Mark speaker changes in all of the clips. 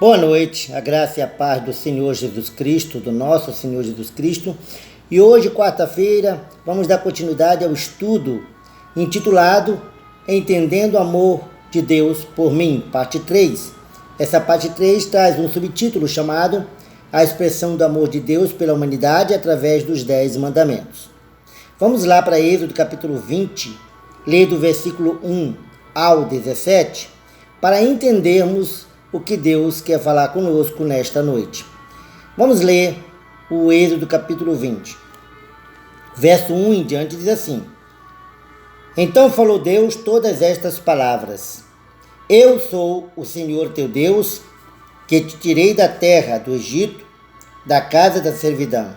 Speaker 1: Boa noite, a graça e a paz do Senhor Jesus Cristo, do nosso Senhor Jesus Cristo. E hoje, quarta-feira, vamos dar continuidade ao estudo intitulado Entendendo o Amor de Deus por Mim, parte 3. Essa parte 3 traz um subtítulo chamado A Expressão do Amor de Deus pela Humanidade através dos 10 Mandamentos. Vamos lá para Êxodo capítulo 20, ler do versículo 1 ao 17, para entendermos o que Deus quer falar conosco nesta noite. Vamos ler o Êxodo capítulo 20. Verso 1 em diante diz assim: Então falou Deus todas estas palavras: Eu sou o Senhor teu Deus, que te tirei da terra do Egito, da casa da servidão.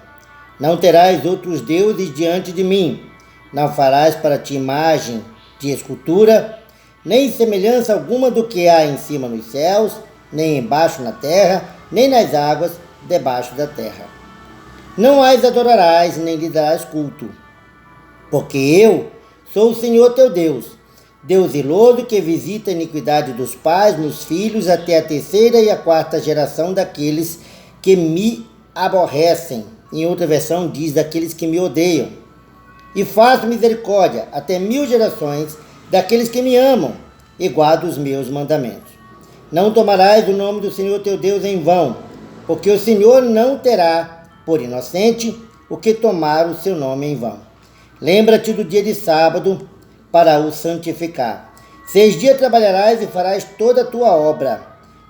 Speaker 1: Não terás outros deuses diante de mim. Não farás para ti imagem de escultura, nem semelhança alguma do que há em cima nos céus, nem embaixo na terra, nem nas águas debaixo da terra. Não as adorarás, nem lhe darás culto, porque eu sou o Senhor teu Deus, Deus zeloso, que visita a iniquidade dos pais nos filhos até a terceira e a quarta geração daqueles que me aborrecem. Em outra versão diz daqueles que me odeiam. E faço misericórdia até 1000 gerações daqueles que me amam e guardam os meus mandamentos. Não tomarás o nome do Senhor teu Deus em vão, porque o Senhor não terá por inocente o que tomar o seu nome em vão. Lembra-te do dia de sábado para o santificar. 6 dias trabalharás e farás toda a tua obra,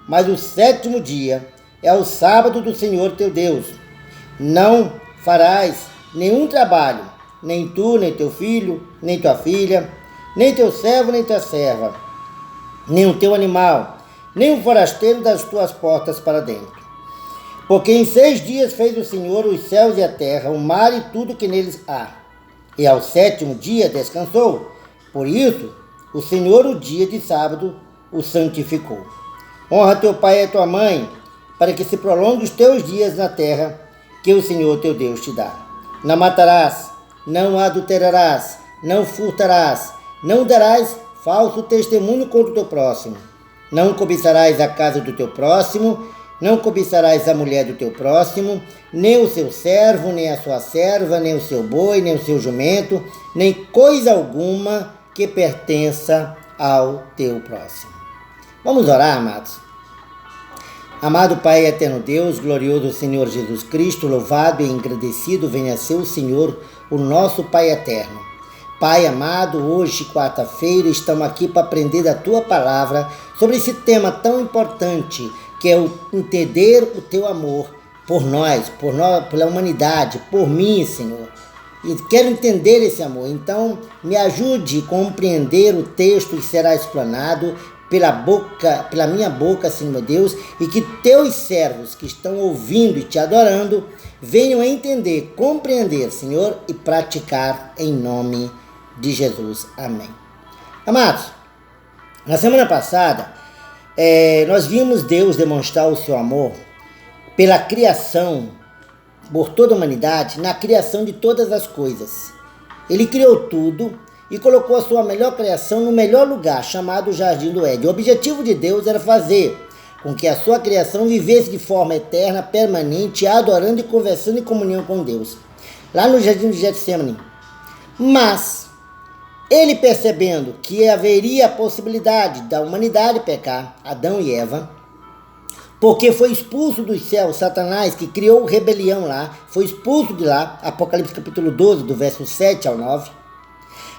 Speaker 1: mas o 7º dia é o sábado do Senhor teu Deus. Não farás nenhum trabalho, nem tu, nem teu filho, nem tua filha, nem teu servo, nem tua serva, nem o teu animal, nem o forasteiro das tuas portas para dentro. Porque em 6 dias fez o Senhor os céus e a terra, o mar e tudo que neles há. E ao 7º dia descansou. Por isso, o Senhor, o dia de sábado, o santificou. Honra teu pai e tua mãe, para que se prolongue os teus dias na terra que o Senhor teu Deus te dá. Não matarás, não adulterarás, não furtarás, não darás falso testemunho contra o teu próximo. Não cobiçarás a casa do teu próximo, não cobiçarás a mulher do teu próximo, nem o seu servo, nem a sua serva, nem o seu boi, nem o seu jumento, nem coisa alguma que pertença ao teu próximo. Vamos orar, amados? Amado Pai eterno Deus, glorioso Senhor Jesus Cristo, louvado e agradecido venha ser o Senhor, o nosso Pai eterno. Pai amado, hoje, quarta-feira, estamos aqui para aprender da Tua Palavra sobre esse tema tão importante, que é o entender o Teu amor por nós, pela humanidade, por mim, Senhor. E quero entender esse amor, então me ajude a compreender o texto que será explanado pela minha boca, Senhor meu Deus, e que Teus servos que estão ouvindo e Te adorando venham a entender, compreender, Senhor, e praticar em nome de Jesus. Amém. Amados, na semana passada, nós vimos Deus demonstrar o seu amor pela criação, por toda a humanidade, na criação de todas as coisas. Ele criou tudo e colocou a sua melhor criação no melhor lugar, chamado Jardim do Éden. O objetivo de Deus era fazer com que a sua criação vivesse de forma eterna, permanente, adorando e conversando em comunhão com Deus, lá no Jardim do Getsemane. Mas ele, percebendo que haveria a possibilidade da humanidade pecar, Adão e Eva, porque foi expulso dos céus, Satanás, que criou rebelião lá, foi expulso de lá, Apocalipse capítulo 12, do verso 7 ao 9.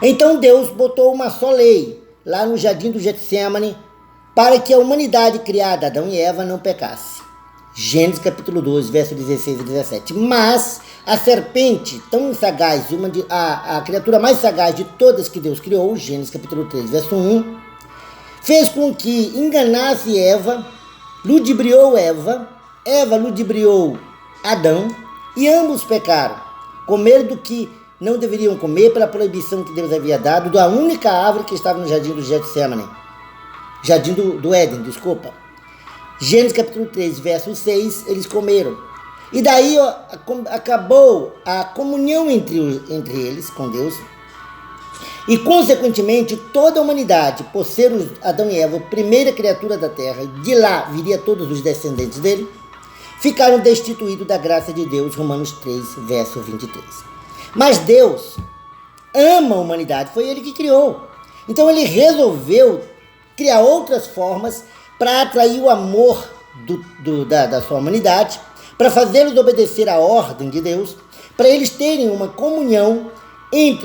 Speaker 1: Então Deus botou uma só lei lá no Jardim do Getsemane para que a humanidade criada, Adão e Eva, não pecasse. Gênesis capítulo 12, verso 16 e 17. Mas a serpente, tão sagaz, a criatura mais sagaz de todas que Deus criou, Gênesis capítulo 13, verso 1, fez com que enganasse Eva, ludibriou Eva ludibriou Adão, e ambos pecaram, comeram do que não deveriam comer pela proibição que Deus havia dado da única árvore que estava no Jardim do Getsemane, Jardim do Éden, desculpa. Gênesis capítulo 3, verso 6, eles comeram. E daí acabou a comunhão entre eles, com Deus. E, consequentemente, toda a humanidade, por ser Adão e Eva, a primeira criatura da terra, de lá viria todos os descendentes dele, ficaram destituídos da graça de Deus, Romanos 3, verso 23. Mas Deus ama a humanidade, foi ele que criou. Então ele resolveu criar outras formas para atrair o amor da sua humanidade, para fazê-los obedecer à ordem de Deus, para eles terem uma comunhão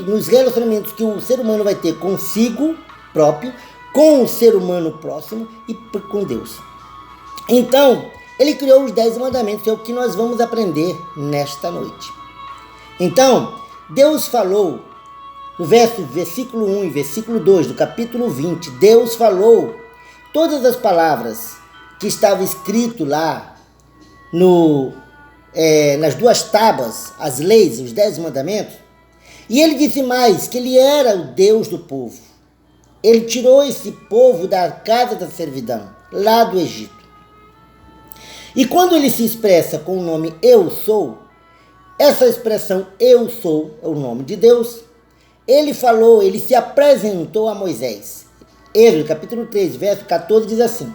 Speaker 1: nos relacionamentos que o ser humano vai ter consigo próprio, com o ser humano próximo e com Deus. Então, ele criou os 10 mandamentos, é o que nós vamos aprender nesta noite. Então, Deus falou, no versículo 1 e versículo 2 do capítulo 20, Deus falou todas as palavras que estavam escrito lá nas 2 tábuas, as leis, os 10 mandamentos. E ele disse mais que ele era o Deus do povo. Ele tirou esse povo da casa da servidão, lá do Egito. E quando ele se expressa com o nome Eu Sou, essa expressão Eu Sou é o nome de Deus. Ele se apresentou a Moisés. Êxodo capítulo 3, verso 14 diz assim: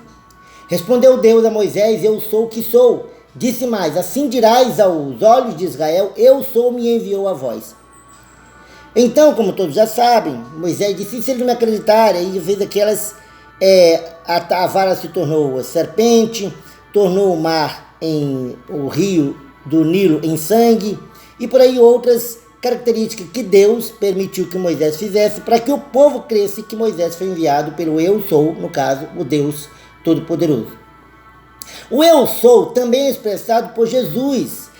Speaker 1: Respondeu Deus a Moisés, eu sou o que sou. Disse mais, assim dirás aos olhos de Israel, eu sou, me enviou a vós. Então, como todos já sabem, Moisés disse, se eles não me acreditarem, aí fez aquelas, a vara se tornou a serpente, tornou o mar, o rio do Nilo em sangue, e por aí outras características que Deus permitiu que Moisés fizesse, para que o povo cresça que Moisés foi enviado pelo Eu Sou, no caso, o Deus Todo-Poderoso. O Eu Sou também é expressado por Jesus.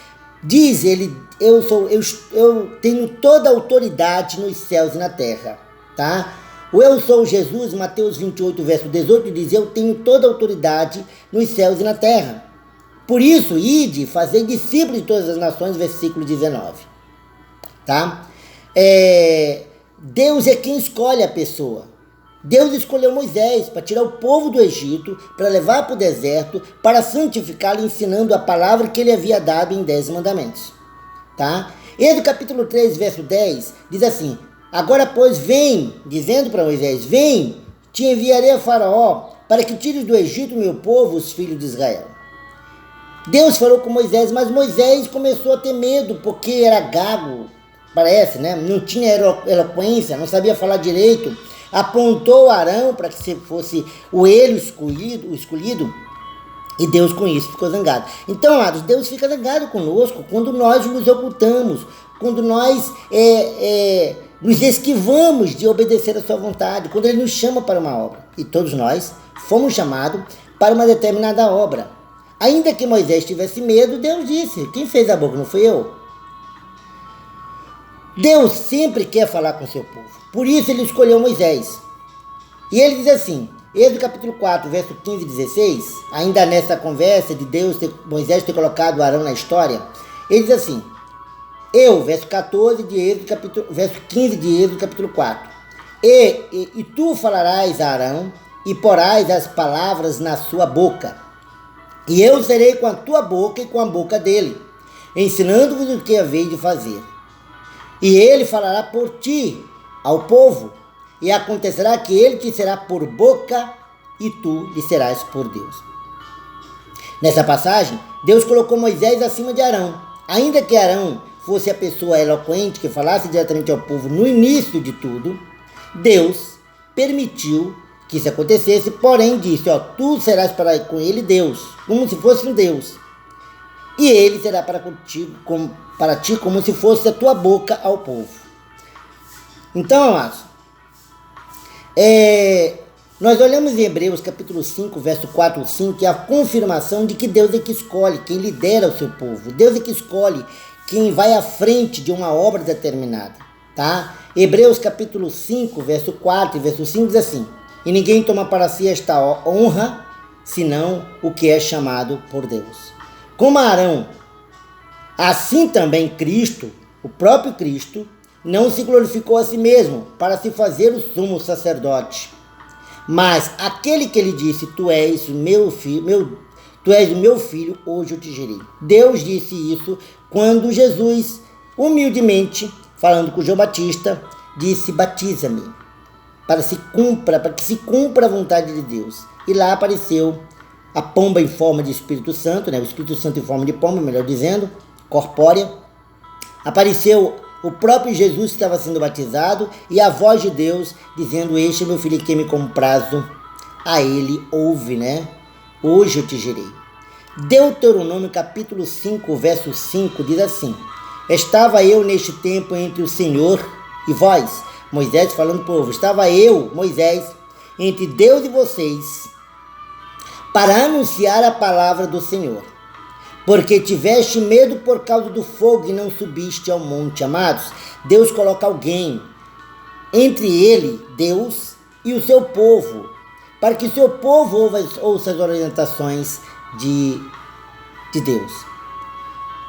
Speaker 1: Diz ele, eu tenho toda a autoridade nos céus e na terra, tá? O Eu Sou Jesus, Mateus 28, verso 18, diz, eu tenho toda a autoridade nos céus e na terra. Por isso, ide, fazei discípulos de todas as nações, versículo 19. Tá? Deus é quem escolhe a pessoa. Deus escolheu Moisés para tirar o povo do Egito, para levar para o deserto, para santificá-lo, ensinando a palavra que ele havia dado em 10 mandamentos. Tá? Êxodo capítulo 3, verso 10, diz assim, agora, pois, vem, dizendo para Moisés, vem, te enviarei a Faraó, para que tires do Egito meu povo, os filhos de Israel. Deus falou com Moisés, mas Moisés começou a ter medo, porque era gago, parece, né? Não tinha eloquência, não sabia falar direito. Apontou Arão para que fosse ele o escolhido, e Deus com isso ficou zangado. Então, amados, Deus fica zangado conosco quando nós nos ocultamos, quando nós nos esquivamos de obedecer a sua vontade, quando ele nos chama para uma obra. E todos nós fomos chamados para uma determinada obra. Ainda que Moisés tivesse medo, Deus disse, quem fez a boca não fui eu. Deus sempre quer falar com o seu povo. Por isso ele escolheu Moisés. E ele diz assim, Êxodo capítulo 4, verso 15 e 16, ainda nessa conversa de Moisés ter colocado Arão na história, ele diz assim, verso 14 de Êxodo, verso 15 de Êxodo capítulo 4, e tu falarás a Arão e porás as palavras na sua boca, e eu serei com a tua boca e com a boca dele, ensinando-vos o que haveis de fazer. E ele falará por ti ao povo, e acontecerá que ele te será por boca, e tu lhe serás por Deus. Nessa passagem, Deus colocou Moisés acima de Arão. Ainda que Arão fosse a pessoa eloquente que falasse diretamente ao povo no início de tudo, Deus permitiu que isso acontecesse, porém disse, tu serás para com ele Deus, como se fosse um Deus. E ele será para ti como se fosse a tua boca ao povo. Então, amados, nós olhamos em Hebreus capítulo 5, verso 4 e 5, que é a confirmação de que Deus é que escolhe, quem lidera o seu povo. Deus é que escolhe quem vai à frente de uma obra determinada. Tá? Hebreus capítulo 5, verso 4 e verso 5 diz assim, e ninguém toma para si esta honra, senão o que é chamado por Deus. Como Arão, assim também Cristo, o próprio Cristo, não se glorificou a si mesmo para se fazer o sumo sacerdote. Mas aquele que lhe disse, tu és o meu filho, hoje eu te gerei. Deus disse isso quando Jesus, humildemente, falando com João Batista, disse: batiza-me, para que se cumpra a vontade de Deus. E lá apareceu a pomba em forma de Espírito Santo, né? O Espírito Santo em forma de pomba, melhor dizendo, corpórea. Apareceu o próprio Jesus que estava sendo batizado e a voz de Deus dizendo: este é meu filho que me comprazo, a ele ouve, né? Hoje eu te gerei. Deuteronômio capítulo 5, verso 5 diz assim: estava eu neste tempo entre o Senhor e vós, Moisés falando para o povo, estava eu, Moisés, entre Deus e vocês, para anunciar a palavra do Senhor. Porque tiveste medo por causa do fogo e não subiste ao monte. Amados, Deus coloca alguém entre ele, Deus, e o seu povo, para que o seu povo ouça as orientações de Deus.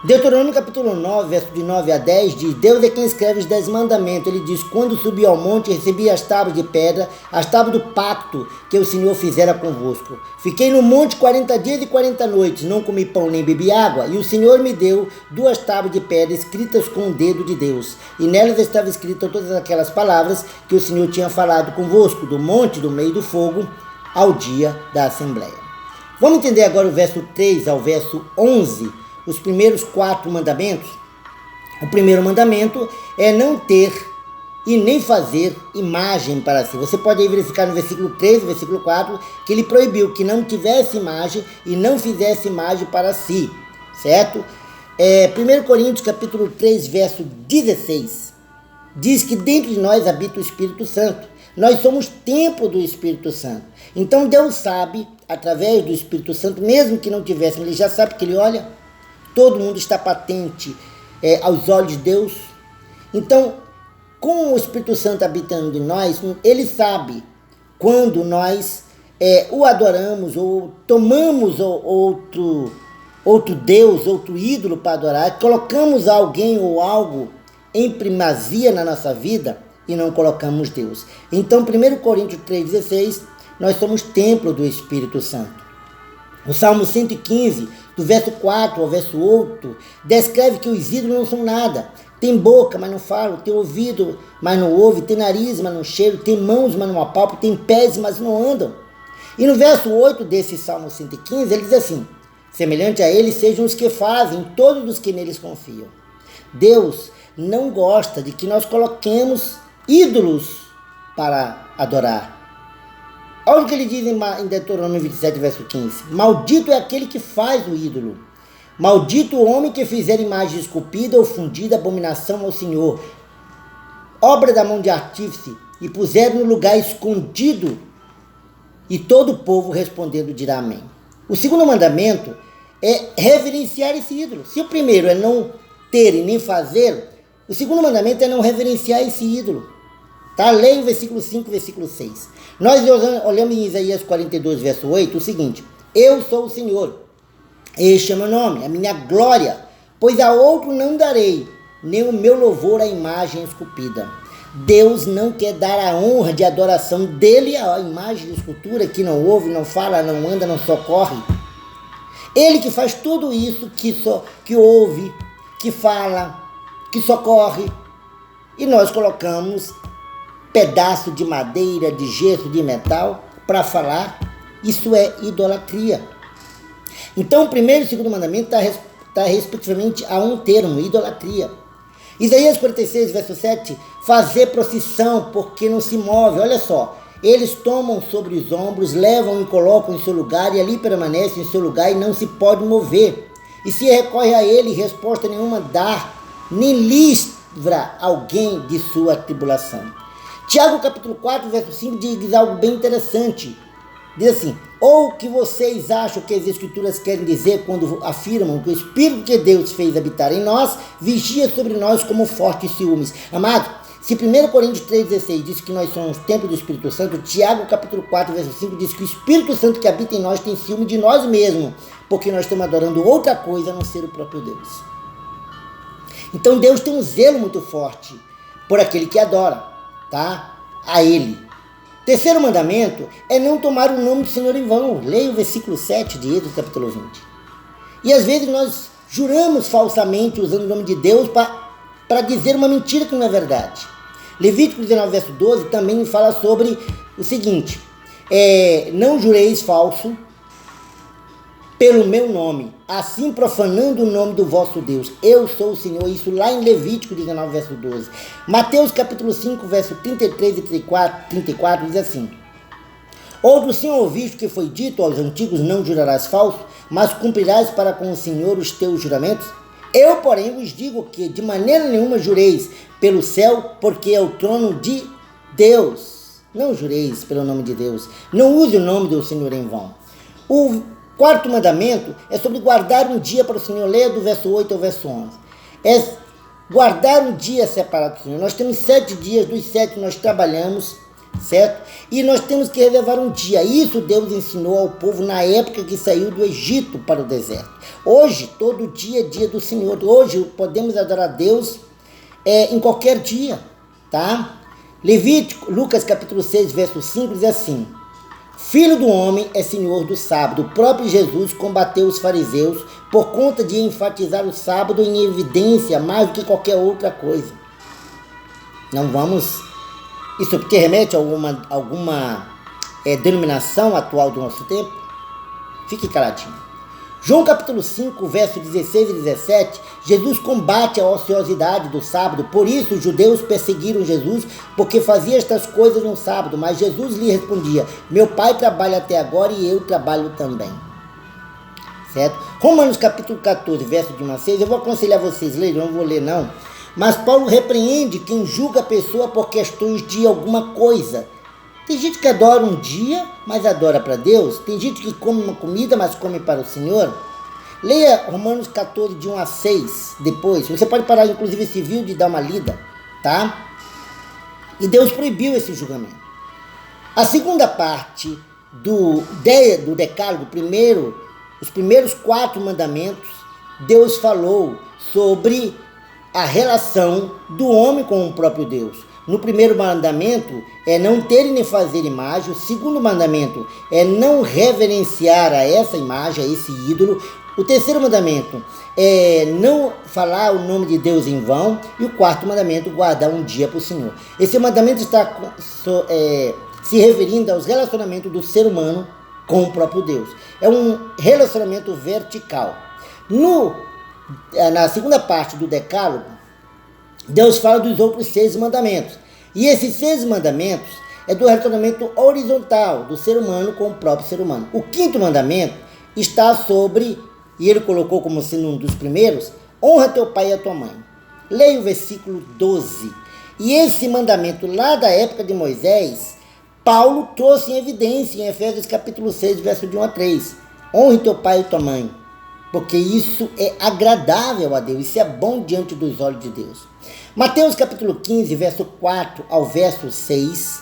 Speaker 1: Deuteronômio capítulo 9, verso de 9 a 10 diz: Deus é quem escreve os 10 mandamentos. Ele diz: quando subi ao monte, recebi as tábuas de pedra, as tábuas do pacto que o Senhor fizera convosco. Fiquei no monte 40 dias e 40 noites, não comi pão nem bebi água, e o Senhor me deu 2 tábuas de pedra escritas com o dedo de Deus, e nelas estava escritas todas aquelas palavras que o Senhor tinha falado convosco, do monte, do meio do fogo, ao dia da assembleia. Vamos entender agora o verso 3 ao verso 11, os primeiros 4 mandamentos. O primeiro mandamento é não ter e nem fazer imagem para si. Você pode aí verificar no versículo 3 e versículo 4 que ele proibiu que não tivesse imagem e não fizesse imagem para si, certo? 1 Coríntios capítulo 3, verso 16, diz que dentro de nós habita o Espírito Santo. Nós somos templo do Espírito Santo. Então Deus sabe, através do Espírito Santo, mesmo que não tivéssemos, ele já sabe que ele olha. Todo mundo está patente aos olhos de Deus. Então, com o Espírito Santo habitando em nós, ele sabe quando nós o adoramos ou tomamos outro Deus, outro ídolo para adorar, colocamos alguém ou algo em primazia na nossa vida e não colocamos Deus. Então, 1 Coríntios 3,16, nós somos templo do Espírito Santo. O Salmo 115, do verso 4 ao verso 8, descreve que os ídolos não são nada. Tem boca, mas não fala, tem ouvido, mas não ouve, tem nariz, mas não cheira, tem mãos, mas não apalpam, tem pés, mas não andam. E no verso 8 desse Salmo 115, ele diz assim: semelhante a eles sejam os que fazem, todos os que neles confiam. Deus não gosta de que nós coloquemos ídolos para adorar. Olha o que ele diz em Deuteronômio 27, verso 15. Maldito é aquele que faz o ídolo. Maldito o homem que fizer imagem esculpida ou fundida, abominação ao Senhor, obra da mão de artífice, e puser no lugar escondido. E todo o povo respondendo dirá amém. O segundo mandamento é reverenciar esse ídolo. Se o primeiro é não ter e nem fazer, o segundo mandamento é não reverenciar esse ídolo. Tá? Leia o versículo 5 e versículo 6. Nós olhamos em Isaías 42, verso 8, o seguinte: eu sou o Senhor, este é meu nome, a minha glória, pois a outro não darei, nem o meu louvor à imagem esculpida. Deus não quer dar a honra de adoração dele à imagem de escultura que não ouve, não fala, não anda, não socorre. Ele que faz tudo isso, que ouve, que fala, que socorre, e nós colocamos pedaço de madeira, de gesso, de metal para falar. Isso é idolatria. Então o primeiro e o segundo mandamento está respectivamente a um termo, idolatria. Isaías 46, verso 7, fazer procissão porque não se move. Olha só, eles tomam sobre os ombros, levam e colocam em seu lugar, e ali permanecem em seu lugar e não se pode mover. E se recorre a ele, resposta nenhuma dá, nem livra alguém de sua tribulação. Tiago capítulo 4, verso 5 diz algo bem interessante. Diz assim: ou que vocês acham que as escrituras querem dizer quando afirmam que o Espírito de Deus fez habitar em nós, vigia sobre nós como fortes ciúmes. Amado, se 1 Coríntios 3,16 diz que nós somos templo do Espírito Santo, Tiago capítulo 4, verso 5 diz que o Espírito Santo que habita em nós tem ciúme de nós mesmos, porque nós estamos adorando outra coisa a não ser o próprio Deus. Então Deus tem um zelo muito forte por aquele que adora, tá? A ele. Terceiro mandamento é não tomar o nome do Senhor em vão. Leia o versículo 7 de Êxodo capítulo 20. E às vezes nós juramos falsamente usando o nome de Deus para dizer uma mentira que não é verdade. Levítico 19, verso 12, também fala sobre o seguinte: não jureis falso pelo meu nome, assim profanando o nome do vosso Deus. Eu sou o Senhor. Isso lá em Levítico 19, verso 12. Mateus capítulo 5, verso 33 e 34 diz assim: outro sim ouviste que foi dito aos antigos, não jurarás falso, mas cumprirás para com o Senhor os teus juramentos? Eu, porém, vos digo que de maneira nenhuma jureis pelo céu, porque é o trono de Deus. Não jureis pelo nome de Deus. Não use o nome do Senhor em vão. O quarto mandamento é sobre guardar um dia para o Senhor. Leia do verso 8 ao verso 11. É guardar um dia separado do Senhor. Nós temos 7 dias, dos 7 nós trabalhamos, certo? E nós temos que reservar um dia. Isso Deus ensinou ao povo na época que saiu do Egito para o deserto. Hoje, todo dia é dia do Senhor. Hoje podemos adorar a Deus em qualquer dia, tá? Lucas capítulo 6, verso 5 diz assim: Filho do homem é senhor do sábado. O próprio Jesus combateu os fariseus por conta de enfatizar o sábado em evidência mais do que qualquer outra coisa. Não vamos... Isso porque remete a alguma denominação atual do nosso tempo? Fique caladinho. João capítulo 5, verso 16 e 17, Jesus combate a ociosidade do sábado. Por isso os judeus perseguiram Jesus, porque fazia estas coisas no sábado. Mas Jesus lhe respondia: meu pai trabalha até agora e eu trabalho também. Certo? Romanos capítulo 14, verso de 1 a 6, eu vou aconselhar vocês lerem, eu não vou ler não. Mas Paulo repreende quem julga a pessoa por questões de alguma coisa. Tem gente que adora um dia, mas adora para Deus. Tem gente que come uma comida, mas come para o Senhor. Leia Romanos 14, de 1 a 6, depois. Você pode parar, inclusive, esse vídeo e dar uma lida, tá? E Deus proibiu esse julgamento. A segunda parte do decálogo, os primeiros 4 mandamentos, Deus falou sobre a relação do homem com o próprio Deus. No primeiro mandamento é não ter nem fazer imagem. O segundo mandamento é não reverenciar a essa imagem, a esse ídolo. O terceiro mandamento é não falar o nome de Deus em vão. E o quarto mandamento, guardar um dia para o Senhor. Esse mandamento está se referindo aos relacionamentos do ser humano com o próprio Deus. É um relacionamento vertical. Na segunda parte do decálogo, Deus fala dos outros 6 mandamentos. E esses 6 mandamentos é do relacionamento horizontal do ser humano com o próprio ser humano. O quinto mandamento está sobre, e ele colocou como sendo um dos primeiros, honra teu pai e a tua mãe. Leia o versículo 12. E esse mandamento lá da época de Moisés, Paulo trouxe em evidência em Efésios capítulo 6, verso de 1 a 3. Honre teu pai e tua mãe, porque isso é agradável a Deus, isso é bom diante dos olhos de Deus. Mateus capítulo 15, verso 4 ao verso 6.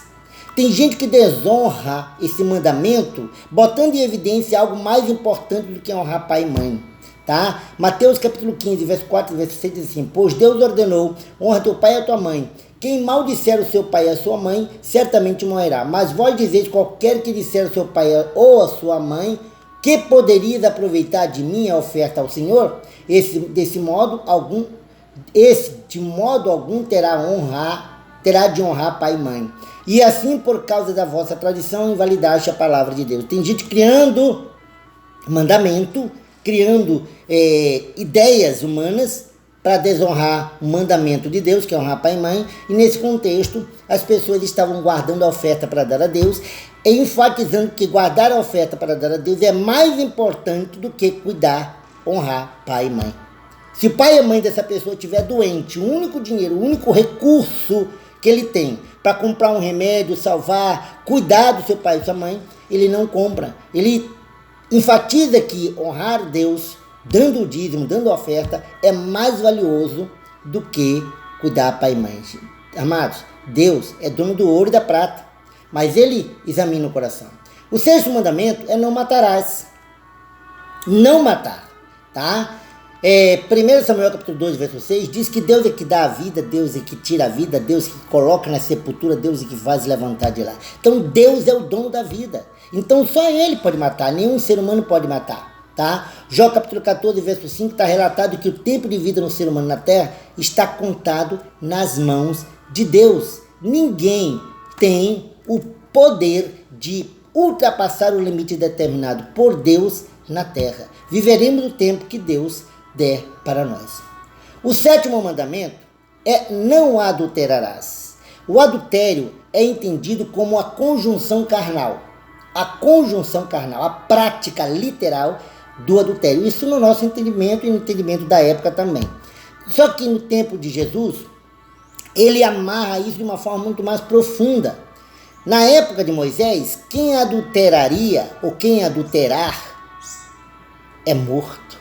Speaker 1: Tem gente que desonra esse mandamento, botando em evidência algo mais importante do que honrar pai e mãe. Tá? Mateus capítulo 15, verso 4 e verso 6 diz assim: pois Deus ordenou, honra teu pai e a tua mãe. Quem maldisser o seu pai e a sua mãe, certamente morrerá. Mas vós dizeis, qualquer que disser o seu pai ou a sua mãe, que poderias aproveitar de mim a oferta ao Senhor? De modo algum terá de honrar pai e mãe. E assim, por causa da vossa tradição, invalidaste a palavra de Deus. Tem gente criando mandamento, criando ideias humanas para desonrar o mandamento de Deus, que é honrar pai e mãe. E nesse contexto, as pessoas estavam guardando a oferta para dar a Deus, e enfatizando que guardar a oferta para dar a Deus é mais importante do que cuidar, honrar pai e mãe. Se o pai e a mãe dessa pessoa estiver doente, o único dinheiro, o único recurso que ele tem para comprar um remédio, salvar, cuidar do seu pai e sua mãe, ele não compra. Ele enfatiza que honrar Deus, dando o dízimo, dando a oferta, é mais valioso do que cuidar pai e mãe. Amados, Deus é dono do ouro e da prata, mas ele examina o coração. O sexto mandamento é não matarás. Não matar, tá? 1 Samuel capítulo 2, verso 6, diz que Deus é que dá a vida, Deus é que tira a vida, Deus é que coloca na sepultura, Deus é que faz levantar de lá. Então Deus é o dono da vida. Então só ele pode matar, nenhum ser humano pode matar. Tá? Jó capítulo 14, verso 5, está relatado que o tempo de vida no ser humano na terra está contado nas mãos de Deus. ninguém tem o poder de ultrapassar o limite determinado por Deus na terra. Viveremos no tempo que Deus der para nós. O 7º mandamento é: não adulterarás. O adultério é entendido como a conjunção carnal. A conjunção carnal, a prática literal do adultério. Isso no nosso entendimento e no entendimento da época também. Só que no tempo de Jesus, ele amarra isso de uma forma muito mais profunda. Na época de Moisés, quem adulteraria ou quem adulterar é morto,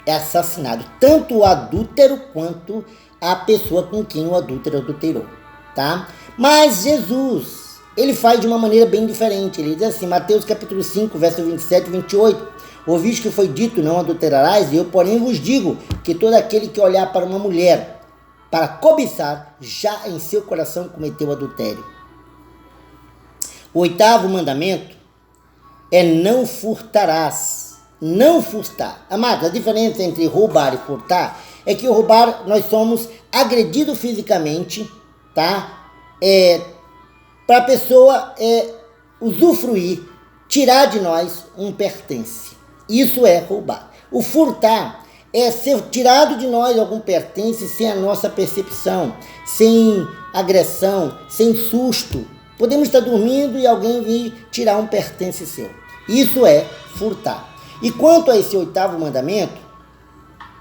Speaker 1: é assassinado. Tanto o adúltero quanto a pessoa com quem o adúltero adulterou, tá? Mas Jesus, ele faz de uma maneira bem diferente. Ele diz assim, Mateus capítulo 5, verso 27 e 28. Ouviste que foi dito, não adulterarás, e eu porém vos digo que todo aquele que olhar para uma mulher para cobiçar, já em seu coração cometeu adultério. O 8º mandamento é: não furtarás. Não furtar. Amados, a diferença entre roubar e furtar é que o roubar, nós somos agredidos fisicamente, tá? Para a pessoa usufruir, tirar de nós um pertence. Isso é roubar. O furtar é ser tirado de nós algum pertence sem a nossa percepção, sem agressão, sem susto. Podemos estar dormindo e alguém vir tirar um pertence seu. Isso é furtar. E quanto a esse 8º mandamento,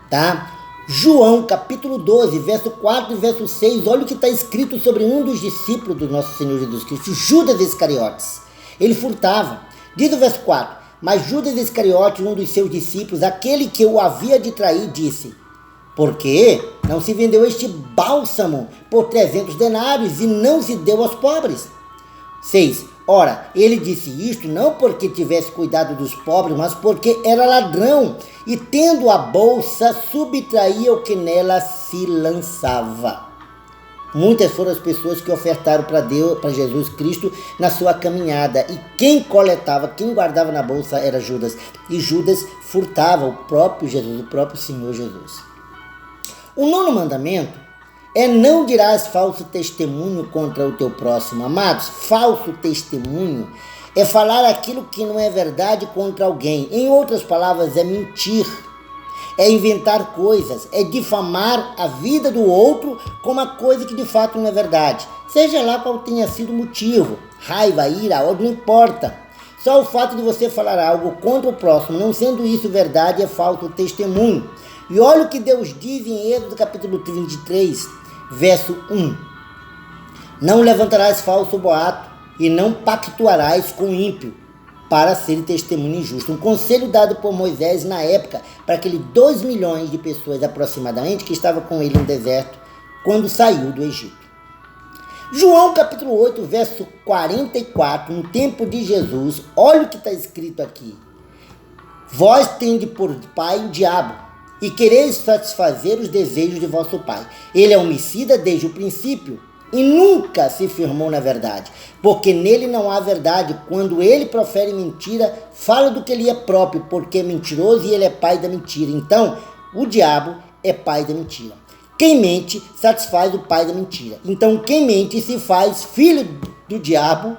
Speaker 1: tá? João capítulo 12, verso 4 e verso 6, olha o que está escrito sobre um dos discípulos do nosso Senhor Jesus Cristo, Judas Iscariotes. Ele furtava. Diz o verso 4, mas Judas Iscariotes, um dos seus discípulos, aquele que o havia de trair, disse: por que não se vendeu este bálsamo por 300 denários e não se deu aos pobres? 6. Ora, ele disse isto não porque tivesse cuidado dos pobres, mas porque era ladrão e, tendo a bolsa, subtraía o que nela se lançava. Muitas foram as pessoas que ofertaram para Deus, para Jesus Cristo, na sua caminhada. E quem coletava, quem guardava na bolsa era Judas. E Judas furtava o próprio Jesus, o próprio Senhor Jesus. O 9º mandamento é: não dirás falso testemunho contra o teu próximo. Amados, falso testemunho é falar aquilo que não é verdade contra alguém. Em outras palavras, é mentir, é inventar coisas, é difamar a vida do outro com uma coisa que de fato não é verdade. Seja lá qual tenha sido o motivo, raiva, ira, ódio, não importa. Só o fato de você falar algo contra o próximo, não sendo isso verdade, é falso testemunho. E olha o que Deus diz em Êxodo capítulo 23, verso 1. Não levantarás falso boato e não pactuarás com o ímpio para ser testemunho injusto. Um conselho dado por Moisés na época para aqueles 2 milhões de pessoas aproximadamente que estavam com ele no deserto quando saiu do Egito. João capítulo 8, verso 44, no tempo de Jesus, olha o que está escrito aqui. Vós tende por pai o diabo, e quereis satisfazer os desejos de vosso pai. Ele é homicida desde o princípio e nunca se firmou na verdade, porque nele não há verdade. Quando ele profere mentira, fala do que ele é próprio, porque é mentiroso e ele é pai da mentira. Então, o diabo é pai da mentira. Quem mente satisfaz o pai da mentira. Então, quem mente se faz filho do diabo,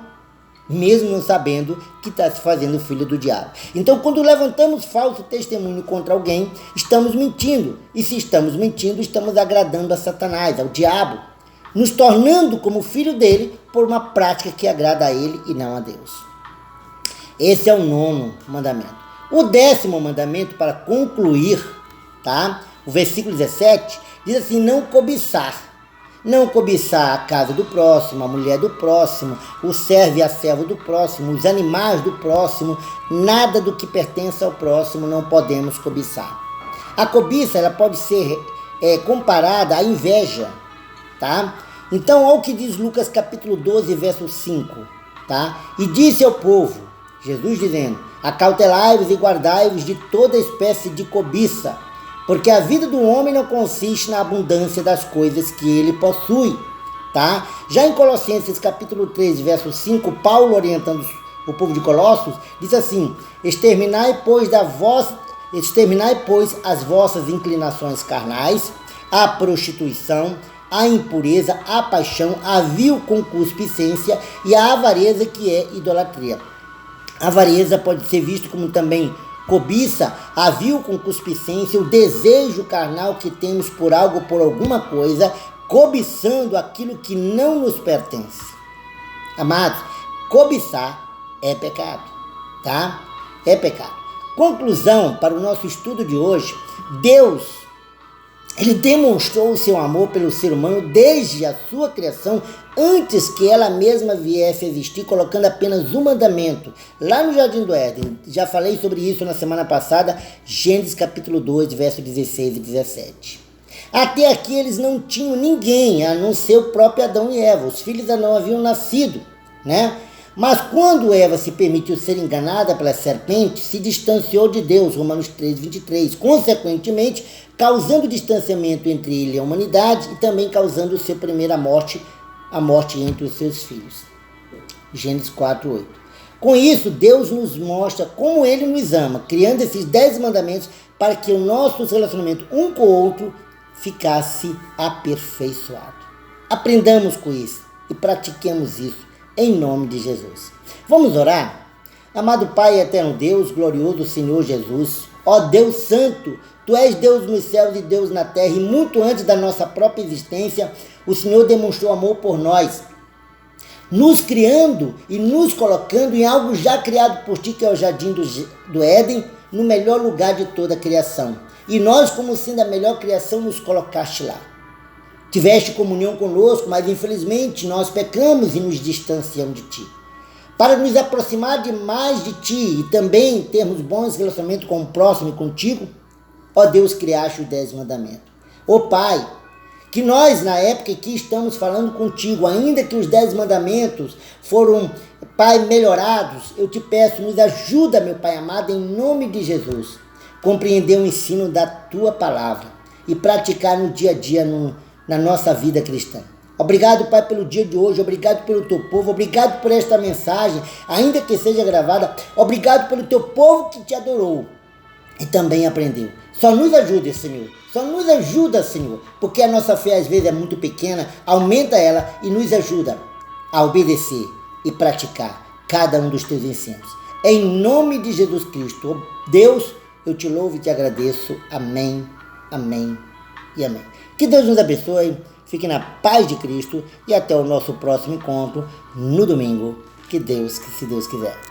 Speaker 1: mesmo não sabendo que está se fazendo filho do diabo. Então, quando levantamos falso testemunho contra alguém, estamos mentindo. E se estamos mentindo, estamos agradando a Satanás, ao diabo, nos tornando como filho dele por uma prática que agrada a ele e não a Deus. Esse é o 9º mandamento. O 10º mandamento, para concluir, tá? O versículo 17 diz assim: não cobiçar. Não cobiçar a casa do próximo, a mulher do próximo, o servo e a serva do próximo, os animais do próximo, nada do que pertence ao próximo não podemos cobiçar. A cobiça, ela pode ser comparada à inveja, tá? Então, olha o que diz Lucas capítulo 12, verso 5, tá? E disse ao povo, Jesus dizendo: acautelai-vos e guardai-vos de toda espécie de cobiça, porque a vida do homem não consiste na abundância das coisas que ele possui, tá? Já em Colossenses capítulo 3, verso 5, Paulo, orientando o povo de Colossos, diz assim: exterminai, pois, as vossas inclinações carnais, a prostituição, a impureza, a paixão, a vil concupiscência e a avareza, que é idolatria. A avareza pode ser visto como também cobiça, a vil concupiscência, o desejo carnal que temos por algo, por alguma coisa, cobiçando aquilo que não nos pertence. Amados, cobiçar é pecado, tá? É pecado. Conclusão para o nosso estudo de hoje: Deus, Ele demonstrou o seu amor pelo ser humano desde a sua criação, antes que ela mesma viesse a existir, colocando apenas um mandamento, lá no Jardim do Éden. Já falei sobre isso na semana passada, Gênesis capítulo 2, versos 16 e 17. Até aqui eles não tinham ninguém, a não ser o próprio Adão e Eva. Os filhos ainda não haviam nascido, né? Mas quando Eva se permitiu ser enganada pela serpente, se distanciou de Deus, Romanos 3, 23. Consequentemente, causando distanciamento entre ele e a humanidade e também causando sua primeira morte, a morte entre os seus filhos. Gênesis 4, 8. Com isso, Deus nos mostra como Ele nos ama, criando esses 10 mandamentos para que o nosso relacionamento um com o outro ficasse aperfeiçoado. Aprendamos com isso e pratiquemos isso em nome de Jesus. Vamos orar? Amado Pai e eterno Deus, glorioso Senhor Jesus, ó Deus Santo, Tu és Deus nos céus e Deus na terra, e muito antes da nossa própria existência, o Senhor demonstrou amor por nós, nos criando e nos colocando em algo já criado por Ti, que é o Jardim do Éden, no melhor lugar de toda a criação. E nós, como sendo a melhor criação, nos colocaste lá. Tiveste comunhão conosco, mas infelizmente nós pecamos e nos distanciamos de Ti. Para nos aproximar mais de Ti e também termos bons relacionamentos com o próximo e contigo, ó Deus, criaste os 10 mandamentos. Ó Pai, que nós na época que estamos falando contigo, ainda que os 10 mandamentos foram, Pai, melhorados, eu te peço, nos ajuda, meu Pai amado, em nome de Jesus, compreender o ensino da Tua palavra e praticar no dia a dia, na nossa vida cristã. Obrigado, Pai, pelo dia de hoje, obrigado pelo Teu povo, obrigado por esta mensagem, ainda que seja gravada, obrigado pelo Teu povo que Te adorou e também aprendeu. Só nos ajude, Senhor, só nos ajuda, Senhor, porque a nossa fé às vezes é muito pequena, aumenta ela e nos ajuda a obedecer e praticar cada um dos Teus ensinos. Em nome de Jesus Cristo, Deus, eu Te louvo e Te agradeço. Amém, amém e amém. Que Deus nos abençoe, fique na paz de Cristo e até o nosso próximo encontro no domingo, se Deus quiser.